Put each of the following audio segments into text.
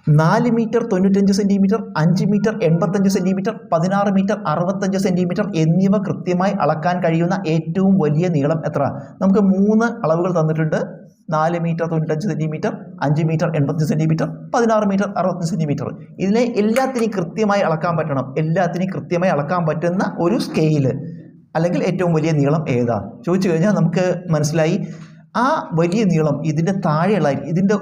4 metre 95 centimetre, 5 metre 85 centimetre, 16 metre 65 centimetre എന്നിവ കൃത്യമായി അളക്കാൻ കഴിയുന്ന ഏറ്റവും വലിയ നീളം എത്ര? നമുക്ക് 3 അളവുകൾ തന്നിട്ടുണ്ട്. 4 metre 95 centimetre, 5 metre 85 centimetre, 16 metre 65 centimetre. ഇതിനെ എല്ലാത്തിനെയും കൃത്യമായി അളക്കാൻ പറ്റണം. എല്ലാത്തിനെയും കൃത്യമായി അളക്കാൻ പറ്റുന്ന ഒരു സ്കെയില് അല്ലെങ്കിൽ ഏറ്റവും വലിയ നീളം ഏതാ ചോദിച്ചു കഴിഞ്ഞാൽ നമുക്ക് മനസ്സിലായി. ആ വലിയ നീളം ഇതിൻ്റെ താഴെയുള്ളതായിരിക്കും, ഇതിൻ്റെ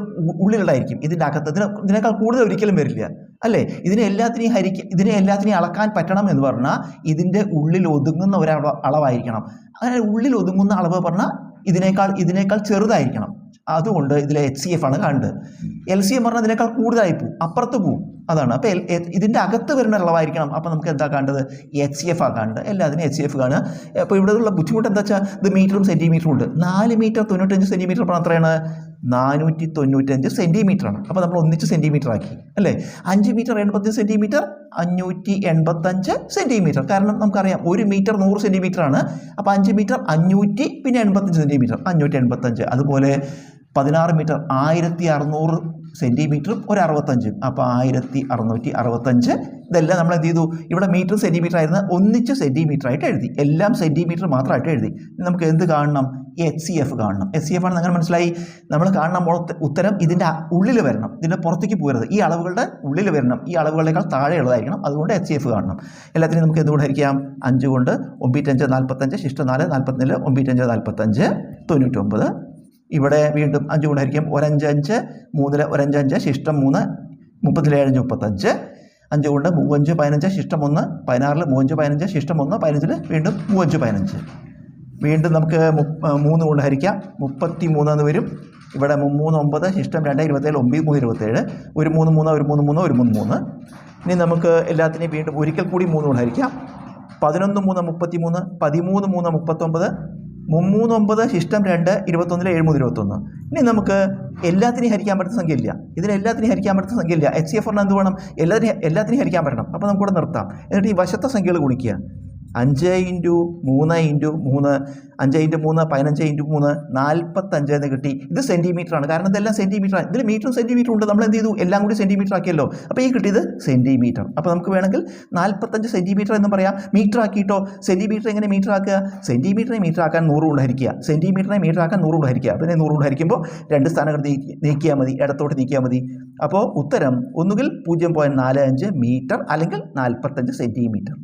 ഉള്ളിലുള്ളതായിരിക്കും. ഇതിൻ്റെ അകത്ത് ഇതിനേക്കാൾ കൂടുതൽ ഒരിക്കലും വരില്ല അല്ലേ? ഇതിനെ എല്ലാത്തിനെയും അളക്കാൻ പറ്റണം എന്ന് പറഞ്ഞാൽ ഇതിൻ്റെ ഉള്ളിൽ ഒതുങ്ങുന്ന ഒരളവായിരിക്കണം. അങ്ങനെ ഉള്ളിൽ ഒതുങ്ങുന്ന അളവ് പറഞ്ഞാൽ ഇതിനേക്കാൾ ചെറുതായിരിക്കണം. അതുകൊണ്ട് ഇതിലെ HCF ആണ് കാണുന്നത്. LCM പറഞ്ഞാൽ ഇതിനേക്കാൾ കൂടുതലായി പോവും, അപ്പുറത്ത് പോവും. അതാണ്. അപ്പോൾ ഇതിൻ്റെ അകത്ത് വരുന്ന അളവായിരിക്കണം. അപ്പോൾ നമുക്ക് എന്താ കാണേണ്ടത്? HCF ആണ് കാണേണ്ടത്. എല്ലാത്തിനും HCF കാണുക. അപ്പോൾ ഇവിടെ ഉള്ള ബുദ്ധിമുട്ട് എന്താ വെച്ചാൽ ഇത് മീറ്ററും സെൻറ്റിമീറ്ററും ഉണ്ട്. 4 മീറ്റർ 95 സെൻറ്റിമീറ്റർ പറഞ്ഞാൽ എത്രയാണ്? 495 സെൻറ്റിമീറ്ററാണ്. അപ്പോൾ നമ്മൾ ഒന്നിച്ച് സെൻറ്റിമീറ്റർ ആക്കി അല്ലേ? 5 മീറ്റർ 85 സെൻറ്റിമീറ്റർ 585 സെൻറ്റിമീറ്റർ. കാരണം നമുക്കറിയാം 1 മീറ്റർ 100 സെൻറ്റിമീറ്റർ ആണ്. അപ്പോൾ 5 മീറ്റർ 500 പിന്നെ 85 സെൻറ്റിമീറ്റർ 585. അതുപോലെ 16 മീറ്റർ 1600 സെൻറ്റിമീറ്ററും ഒരു 65. അപ്പോൾ 1665. ഇതെല്ലാം നമ്മൾ എന്ത് ചെയ്തു? ഇവിടെ മീറ്റർ സെൻറ്റിമീറ്റർ ആയിരുന്നു, ഒന്നിച്ച് സെൻറ്റിമീറ്റർ ആയിട്ട് എഴുതി. എല്ലാം സെൻറ്റിമീറ്റർ മാത്രമായിട്ട് എഴുതി. നമുക്ക് എന്ത് കാണണം? HCF കാണണം. HCF ആണെന്ന് അങ്ങനെ മനസ്സിലായി. നമ്മൾ കാണണം ഉത്തരം ഇതിൻ്റെ ഉള്ളിൽ വരണം, ഇതിൻ്റെ പുറത്തേക്ക് പോകരുത്. ഈ അളവുകളുടെ ഉള്ളിൽ വരണം, ഈ അളവുകളേക്കാൾ താഴെയുള്ളതായിരിക്കണം. അതുകൊണ്ട് HCF കാണണം. എല്ലാത്തിനും നമുക്ക് എന്തുകൊണ്ട് ഹരിക്കാം? 5 കൊണ്ട് 9 45 ശിഷ്ടം 4 44 9 45 99. ഇവിടെ വീണ്ടും 5 കൊണ്ട് ഹരിക്കും. 1 5 5 3 1 5 5 ശിഷ്ടം 3 37 35. 5 കൊണ്ട് 3 15 ശിഷ്ടം 1 16 3 15 ശിഷ്ടം 1 15 വീണ്ടും 3 15. വീണ്ടും നമുക്ക് 3 കൊണ്ട് ഹരിക്കാം. 33 എന്ന് വരും. ഇവിടെ 3 9 ശിഷ്ടം 2 27 9 3 27 ഒരു 3 3 ഒരു 3 3 ഒരു 3 3. ഇനി നമുക്ക് എല്ലാത്തിനെയും വീണ്ടും ഒരിക്കൽ കൂടി 3 കൊണ്ട് ഹരിക്കാം. 11 3 33 13 3 39 39 ശിഷ്ടം 2 21 7 21. ഇനി നമുക്ക് എല്ലാത്തിനെയും ഹരിക്കാൻ പറ്റുന്ന സംഖ്യ ഇല്ല. ഇതിനെല്ലാത്തിനെയും ഹരിക്കാൻ പറ്റുന്ന സംഖ്യ ഇല്ല. HCF പറഞ്ഞാൽ എന്ത് വേണം? എല്ലാത്തിനെയും ഹരിക്കാൻ പറ്റണം. അപ്പോൾ നമുക്കിവിടെ നിർത്താം. എന്നിട്ട് ഈ വശത്തെ സംഖ്യകൾ ഗുണിക്കുക. 5 × 3 × 3 5 × 3 15 × 3 45 എന്ന് കിട്ടി. ഇത് സെൻറ്റിമീറ്റർ ആണ്, കാരണം ഇതെല്ലാം സെൻറ്റിമീറ്റർ ആണ്. ഇതിൽ മീറ്ററും സെൻറ്റിമീറ്റർ ഉണ്ട്. നമ്മൾ എന്ത് ചെയ്തു? എല്ലാം കൂടി സെൻറ്റിമീറ്റർ ആക്കിയല്ലോ. അപ്പോൾ ഈ കിട്ടിയത് സെൻറ്റിമീറ്റർ. അപ്പോൾ നമുക്ക് വേണമെങ്കിൽ 45 സെൻറ്റിമീറ്റർ എന്നും പറയാം. മീറ്റർ ആക്കിയിട്ടോ. സെൻറ്റിമീറ്റർ എങ്ങനെ മീറ്റർ ആക്കുക? സെൻറ്റിമീറ്ററിനെ മീറ്റർ ആക്കാൻ 100 കൊണ്ട് ഹരിക്കുക. സെൻറ്റിമീറ്ററിനെ മീറ്റർ ആക്കാൻ 100 കൊണ്ട് ഹരിക്കുക. പിന്നെ 100 കൊണ്ട് ഹരിക്കുമ്പോൾ 2 സ്ഥാനങ്ങൾ നീക്കിയാൽ മതി, ഇടത്തോട്ട് നീക്കിയാൽ മതി. അപ്പോൾ ഉത്തരം ഒന്നുകിൽ 0.45 മീറ്റർ അല്ലെങ്കിൽ 45 സെൻറ്റിമീറ്റർ.